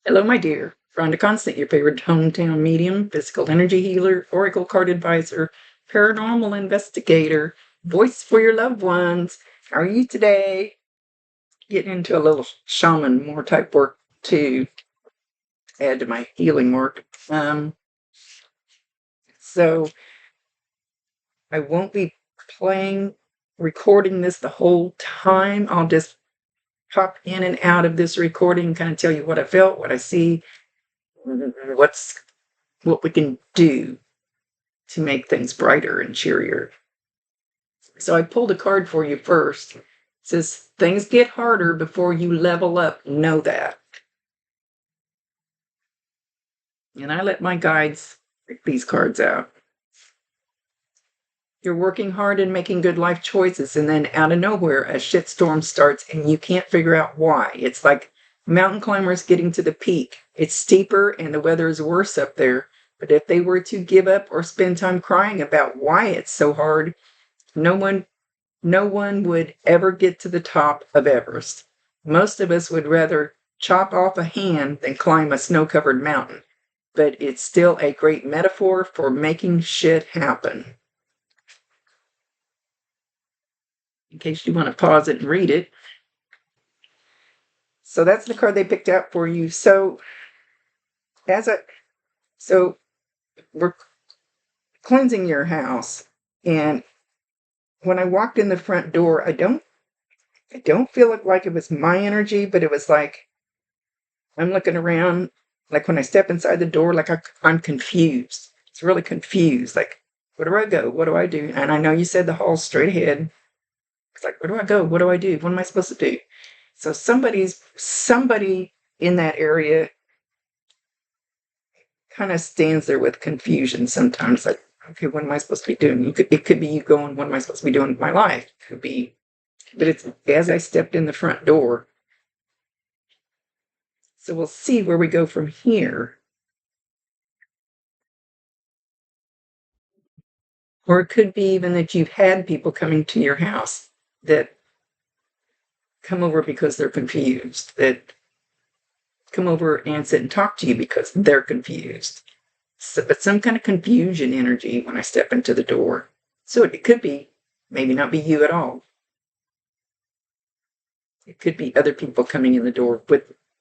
Hello, my dear. Rhonda Constant, your favorite hometown medium, physical energy healer, oracle card advisor, paranormal investigator, voice for your loved ones. How are you today? Getting into a little shaman more type work to add to my healing work. So I won't be recording this the whole time. I'll just pop in and out of this recording, kind of tell you what I felt, what I see, what we can do to make things brighter and cheerier. So I pulled a card for you first. It says, things get harder before you level up. Know that. And I let my guides pick these cards out. You're working hard and making good life choices, and then out of nowhere, a shitstorm starts and you can't figure out why. It's like mountain climbers getting to the peak. It's steeper and the weather is worse up there. But if they were to give up or spend time crying about why it's so hard, no one would ever get to the top of Everest. Most of us would rather chop off a hand than climb a snow-covered mountain. But it's still a great metaphor for making shit happen. In case you want to pause it and read it. So that's the card they picked out for you. So we're cleansing your house, and when I walked in the front door, I don't feel like it was my energy, but it was like I'm looking around, like when I step inside the door, like I'm confused. It's really confused. Like, where do I go? What do I do? And I know you said the hall's straight ahead. It's like, where do I go? What do I do? What am I supposed to do? So somebody in that area kind of stands there with confusion sometimes. Like, okay, what am I supposed to be doing? It could be you going, what am I supposed to be doing with my life? It could be, but it's as I stepped in the front door. So we'll see where we go from here. Or it could be even that you've had people coming to your house that come over because they're confused, that come over and sit and talk to you because they're confused. So, but some kind of confusion energy when I step into the door. So it could be, maybe not be you at all. It could be other people coming in the door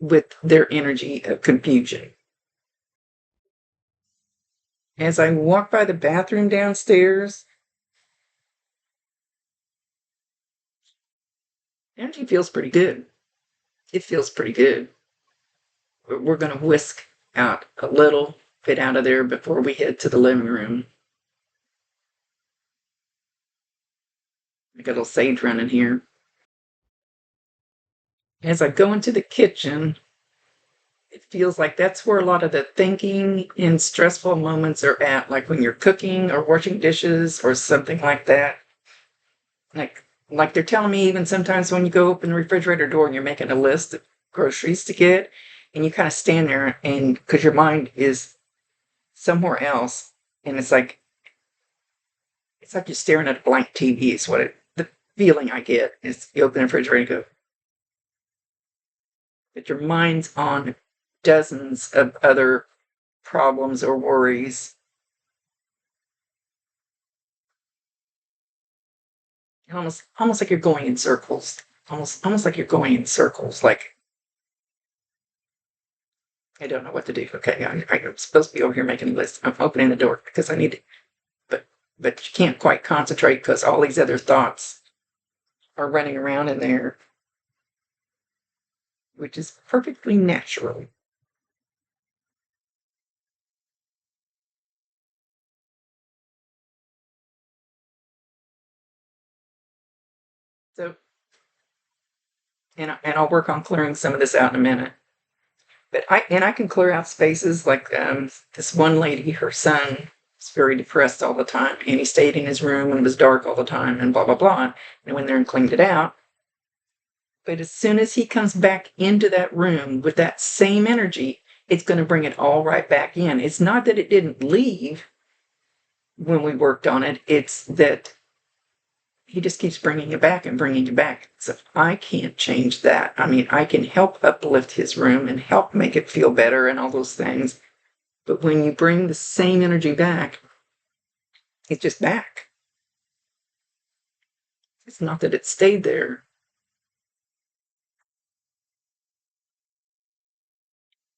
with their energy of confusion. As I walk by the bathroom downstairs, energy feels pretty good. It feels pretty good. We're going to whisk out a little bit out of there before we head to the living room. I got a little sage running here. As I go into the kitchen, it feels like that's where a lot of the thinking and stressful moments are at, like when you're cooking or washing dishes or something like that. Like they're telling me even sometimes when you go open the refrigerator door and you're making a list of groceries to get, and you kind of stand there and because your mind is somewhere else, and it's like you're staring at a blank TV is the feeling I get is you open the refrigerator and go, that your mind's on dozens of other problems or worries. Almost like you're going in circles. Almost like you're going in circles. Like, I don't know what to do. Okay, I'm supposed to be over here making a list. I'm opening the door because I need to, but you can't quite concentrate because all these other thoughts are running around in there, which is perfectly natural. So, and I'll work on clearing some of this out in a minute. But I can clear out spaces like this one lady, her son was very depressed all the time, and he stayed in his room and it was dark all the time, and blah blah blah. And I went there and cleaned it out. But as soon as he comes back into that room with that same energy, it's going to bring it all right back in. It's not that it didn't leave when we worked on it. It's that he just keeps bringing it back and bringing it back. So I can't change that. I mean, I can help uplift his room and help make it feel better and all those things. But when you bring the same energy back, it's just back. It's not that it stayed there.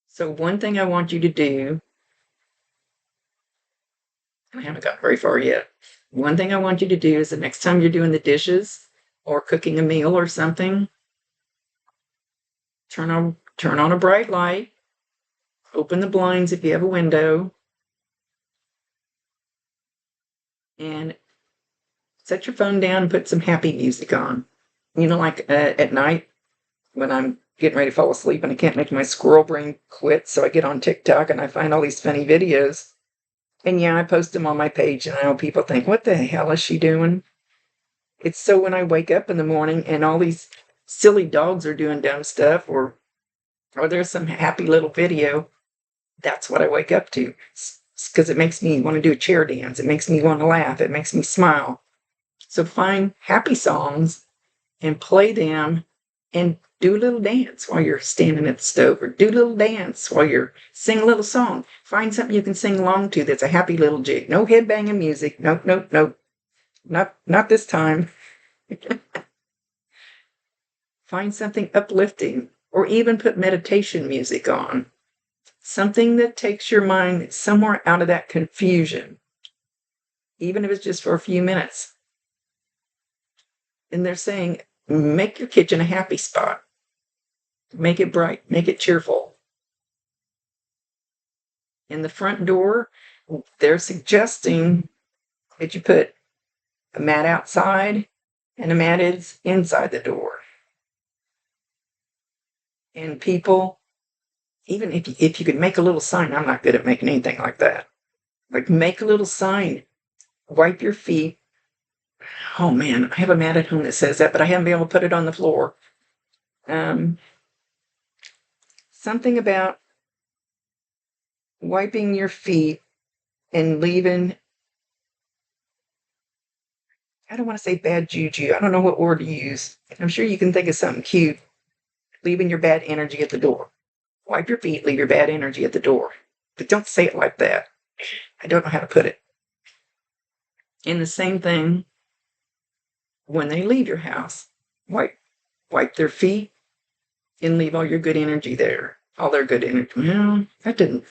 So one thing I want you to do, I haven't got very far yet. One thing I want you to do is the next time you're doing the dishes or cooking a meal or something, turn on a bright light, open the blinds if you have a window, and set your phone down and put some happy music on. You know, like at night when I'm getting ready to fall asleep and I can't make my squirrel brain quit, so I get on TikTok and I find all these funny videos. And yeah, I post them on my page, and I know people think, what the hell is she doing? It's so when I wake up in the morning and all these silly dogs are doing dumb stuff, or there's some happy little video, that's what I wake up to. Because it makes me want to do a chair dance. It makes me want to laugh. It makes me smile. So find happy songs and play them and do a little dance while you're standing at the stove, or do a little dance while you're sing a little song. Find something you can sing along to that's a happy little jig. No headbanging music. Nope, nope, nope. Not this time. Find something uplifting, or even put meditation music on. Something that takes your mind somewhere out of that confusion, even if it's just for a few minutes. And they're saying, make your kitchen a happy spot. Make it bright, make it cheerful. In the front door, they're suggesting that you put a mat outside and a mat is inside the door. And people, even if you could make a little sign, I'm not good at making anything like that. Like, make a little sign, wipe your feet. Oh man, I have a mat at home that says that, but I haven't been able to put it on the floor. Something about wiping your feet and leaving, I don't want to say bad juju. I don't know what word to use. I'm sure you can think of something cute. Leaving your bad energy at the door. Wipe your feet, leave your bad energy at the door. But don't say it like that. I don't know how to put it. And the same thing when they leave your house. Wipe their feet and leave all your good energy there. All their good energy. Well, that didn't.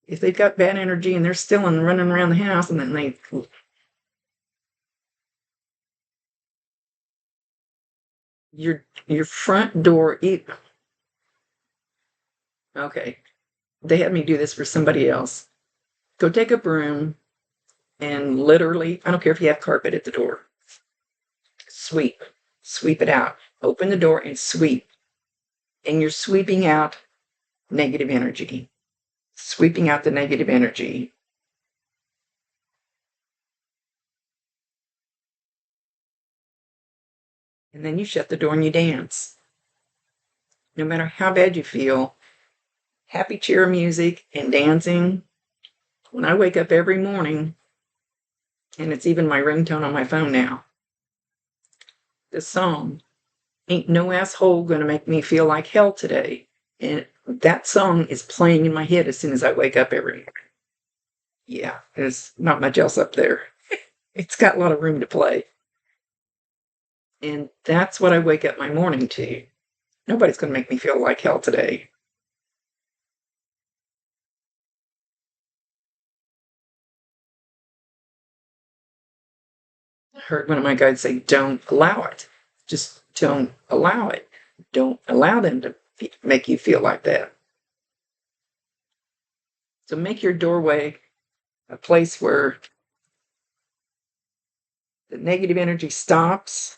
If they've got bad energy and they're still running around the house, and then your front door. Okay, they had me do this for somebody else. Go take a broom and literally, I don't care if you have carpet at the door, sweep it out. Open the door and sweep. And you're sweeping out negative energy. Sweeping out the negative energy. And then you shut the door and you dance. No matter how bad you feel, happy cheer music and dancing. When I wake up every morning, and it's even my ringtone on my phone now, this song, Ain't No Asshole Gonna Make Me Feel Like Hell Today. And that song is playing in my head as soon as I wake up every morning. Yeah, there's not much else up there. It's got a lot of room to play. And that's what I wake up my morning to. Nobody's going to make me feel like hell today. I heard one of my guides say, don't allow it. Just don't allow it. Don't allow them to make you feel like that. So make your doorway a place where the negative energy stops.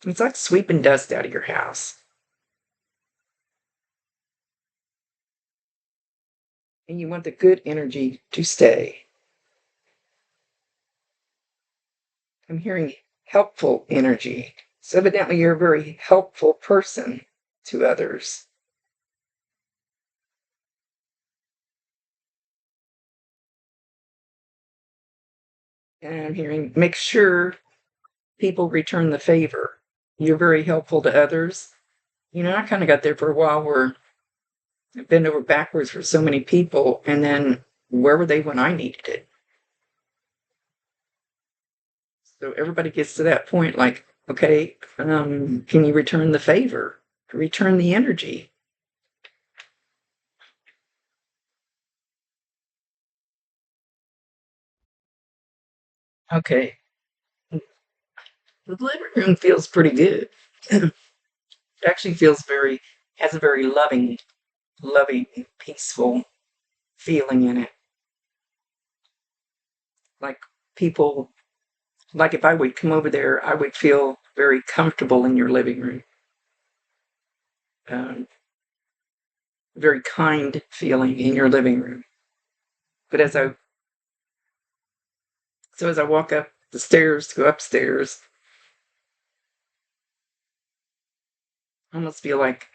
It's like sweeping dust out of your house. And you want the good energy to stay. I'm hearing helpful energy. So evidently you're a very helpful person to others. And I'm hearing, make sure people return the favor. You're very helpful to others. I kind of got there for a while where I bent over backwards for so many people, and then where were they when I needed it? So everybody gets to that point, like, okay, can you return the favor? Return the energy. Okay. The living room feels pretty good. It actually has a very loving, peaceful feeling in it. Like people, like if I would come over there, I would feel very comfortable in your living room. Um, very kind feeling in your living room. But as I walk up the stairs to go upstairs, I almost feel like,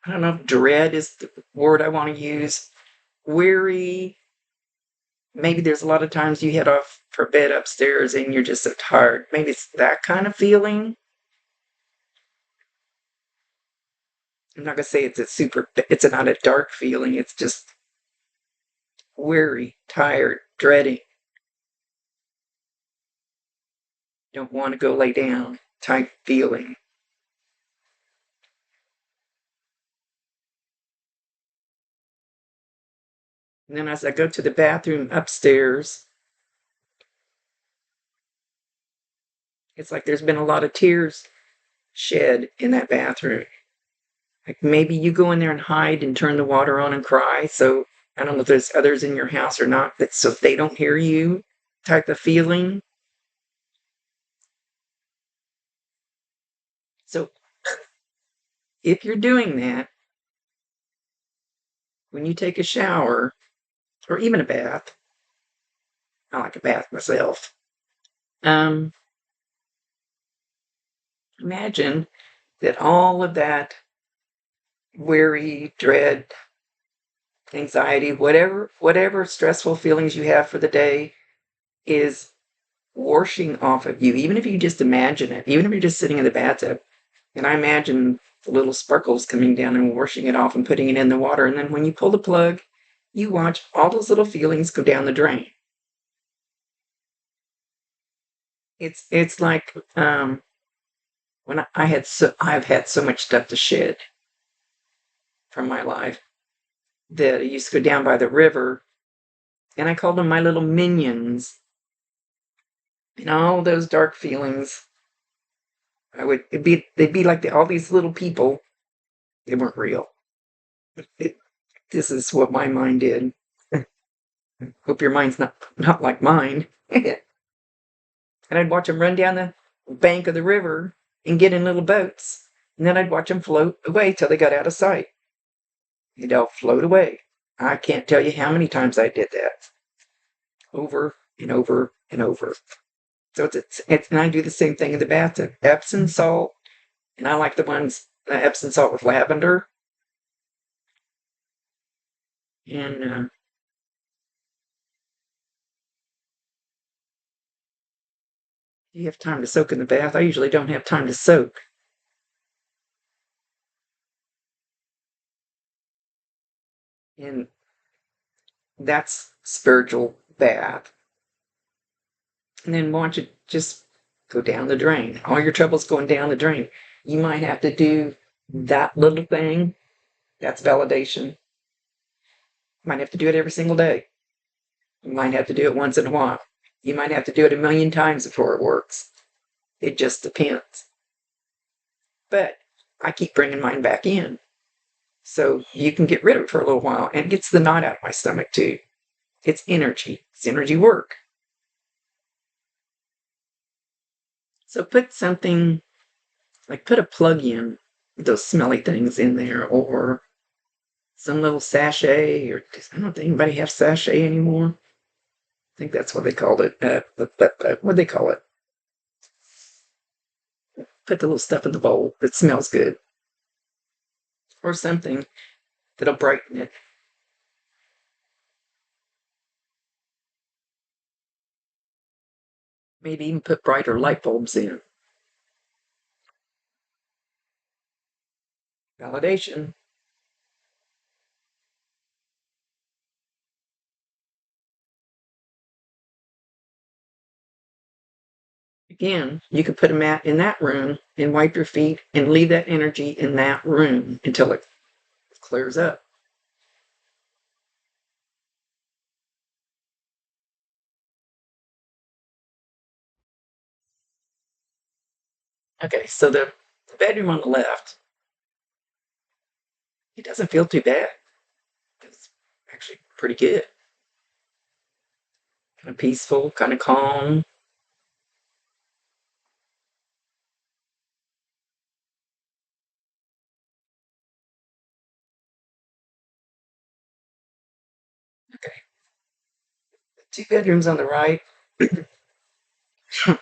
I don't know if dread is the word I want to use, weary. Maybe there's a lot of times you head off for bed upstairs and you're just so tired. Maybe it's that kind of feeling. I'm not going to say it's not a dark feeling. It's just weary, tired, dreading. Don't want to go lay down type feeling. And then as I go to the bathroom upstairs, it's like there's been a lot of tears shed in that bathroom. Like maybe you go in there and hide and turn the water on and cry. So I don't know if there's others in your house or not, but so they don't hear you type of feeling. So if you're doing that, when you take a shower or even a bath, I like a bath myself. Imagine that all of that worry, dread, anxiety, whatever stressful feelings you have for the day is washing off of you. Even if you just imagine it, even if you're just sitting in the bathtub, and I imagine the little sparkles coming down and washing it off and putting it in the water, and then when you pull the plug, you watch all those little feelings go down the drain. It's like when I've had so much stuff to shed from my life that I used to go down by the river, and I called them my little minions. And all those dark feelings, they'd be like all these little people. They weren't real. This is what my mind did. Hope your mind's not like mine. And I'd watch them run down the bank of the river and get in little boats, and then I'd watch them float away till they got out of sight. They'd all float away. I can't tell you how many times I did that, over and over and over. So and I do the same thing in the bathtub. Epsom salt, and I like the ones Epsom salt with lavender. And you have time to soak in the bath. I usually don't have time to soak. And that's spiritual bath. And then watch it just go down the drain. All your trouble's going down the drain. You might have to do that little thing. That's validation. You might have to do it every single day. You might have to do it once in a while. You might have to do it 1,000,000 times before it works. It just depends. But I keep bringing mine back in. So you can get rid of it for a little while, and it gets the knot out of my stomach too. It's energy. It's energy work. So put something, like put a plug-in, those smelly things in there, or some little sachet, or I don't think anybody has sachet anymore. I think that's what they called it. What do they call it? Put the little stuff in the bowl that smells good, or something that'll brighten it. Maybe even put brighter light bulbs in. Validation. Again, you could put a mat in that room and wipe your feet and leave that energy in that room until it clears up. Okay, so the bedroom on the left, it doesn't feel too bad. It's actually pretty good. Kind of peaceful, kind of calm. Okay, the two bedrooms on the right, I'm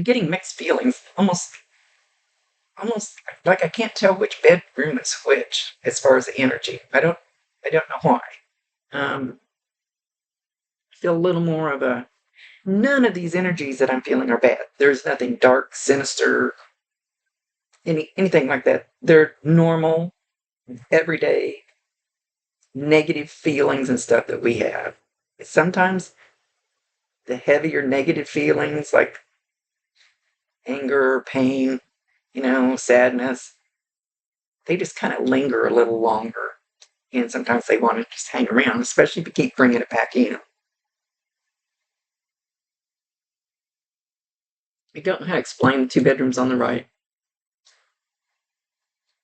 getting mixed feelings. Almost like I can't tell which bedroom is which as far as the energy. I don't know why. I feel a little more of a none of these energies that I'm feeling are bad. There's nothing dark, sinister, anything like that. They're normal, everyday, negative feelings and stuff that we have. Sometimes the heavier negative feelings like anger, pain, sadness, they just kind of linger a little longer. And sometimes they want to just hang around, especially if you keep bringing it back in. I don't know how to explain the two bedrooms on the right.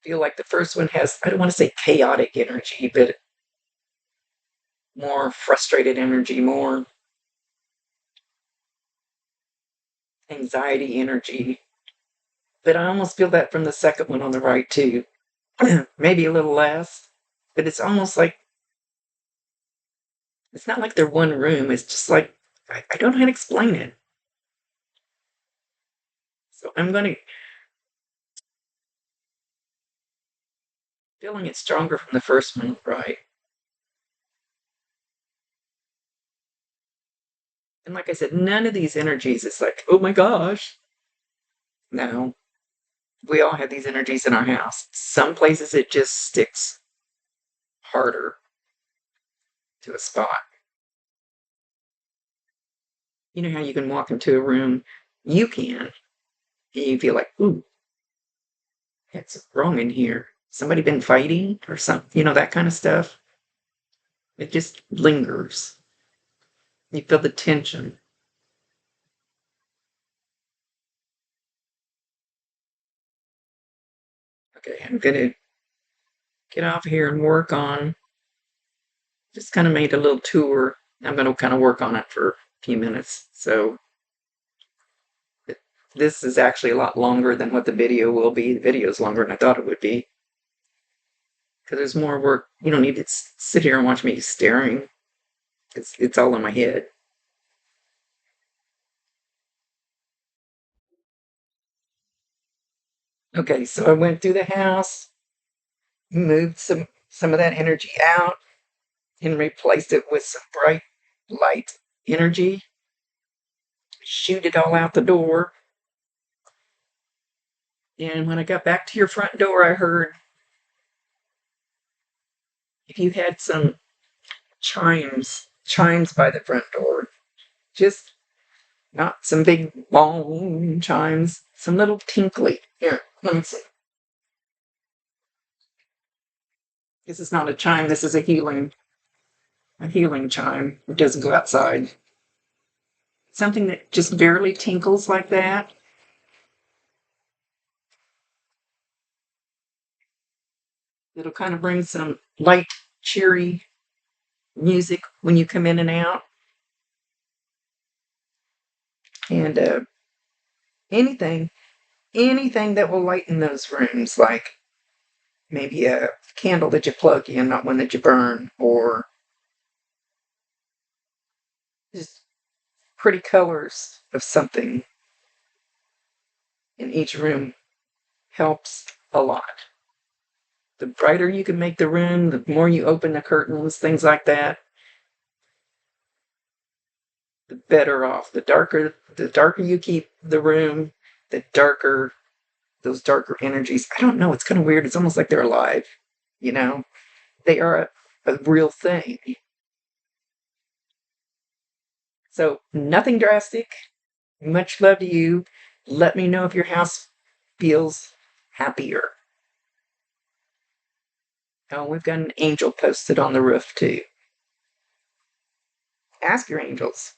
I feel like the first one has, I don't want to say chaotic energy, but more frustrated energy, more anxiety energy. But I almost feel that from the second one on the right, too. Maybe a little less, but it's almost like it's not like they're one room. It's just like, I don't know how to explain it. So I'm going to, feeling it stronger from the first one, right? And like I said, none of these energies is like, oh my gosh. No, we all have these energies in our house. Some places it just sticks harder to a spot. You know how you can walk into a room, you can, and you feel like, ooh, what's wrong in here? Somebody been fighting or something, that kind of stuff. It just lingers. You feel the tension. Okay, I'm gonna get off here and work on, just kind of made a little tour. I'm gonna kind of work on it for a few minutes. So this is actually a lot longer than what the video will be. The video is longer than I thought it would be. Because there's more work. You don't need to sit here and watch me staring. It's all in my head. Okay, so I went through the house, moved some of that energy out, and replaced it with some bright light energy. Shoot it all out the door. And when I got back to your front door, I heard if you had some chimes by the front door, just not some big bong chimes, some little tinkly. Here, let me see. This is not a chime. This is a healing chime. It doesn't go outside. Something that just barely tinkles like that. It'll kind of bring some light, cheery music when you come in and out. And anything, anything that will lighten those rooms, like maybe a candle that you plug in, not one that you burn, or just pretty colors of something in each room helps a lot. The brighter you can make the room, the more you open the curtains, things like that, the better off. The darker you keep the room, the darker those darker energies. I don't know. It's kind of weird. It's almost like they're alive. You know, they are a real thing. So nothing drastic. Much love to you. Let me know if your house feels happier. Oh, we've got an angel posted on the roof too. Ask your angels.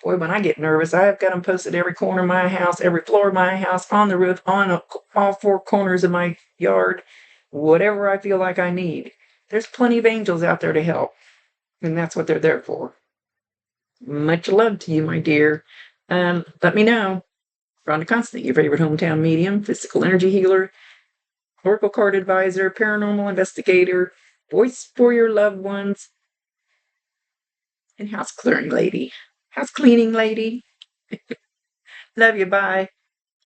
Boy, when I get nervous, I've got them posted every corner of my house, every floor of my house, on the roof, on all four corners of my yard, whatever I feel like I need. There's plenty of angels out there to help, and that's what they're there for. Much love to you, my dear. Let me know. Rhonda Constant, your favorite hometown medium, physical energy healer, oracle card advisor, paranormal investigator, voice for your loved ones, and house clearing lady. House cleaning lady. Love you. Bye.